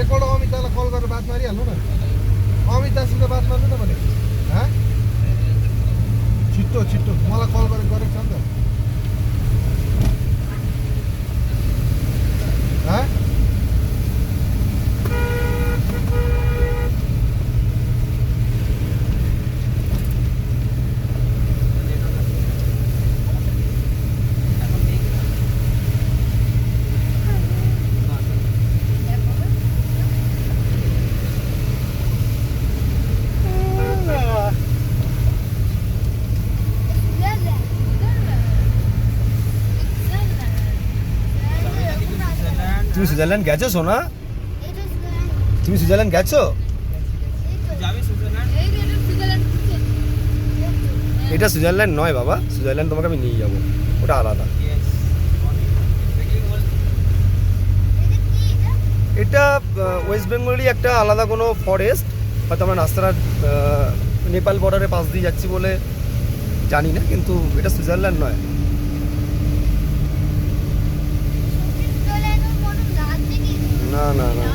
एकपल्ट अमितालाई कल गरेर बात मारिहाल्नु न। अमितासित बात मार्नु न भने छिट्टो छिट्टो मलाई कल गरेको छ नि त। তুমি সুইজারল্যান্ড গেছো সোনা? তুমি সুইজারল্যান্ড গেছো? এটা সুইজারল্যান্ড নয় বাবা, সুইজারল্যান্ড তোমাকে আমি নিয়ে যাবো, ওটা আলাদা। এটা ওয়েস্ট বেঙ্গলেরই একটা আলাদা কোনো ফরেস্ট, হয়তো আমরা রাস্তাটা নেপাল বর্ডারে পাশ দিয়ে যাচ্ছি বলে জানি না, কিন্তু এটা সুইজারল্যান্ড নয়। না না না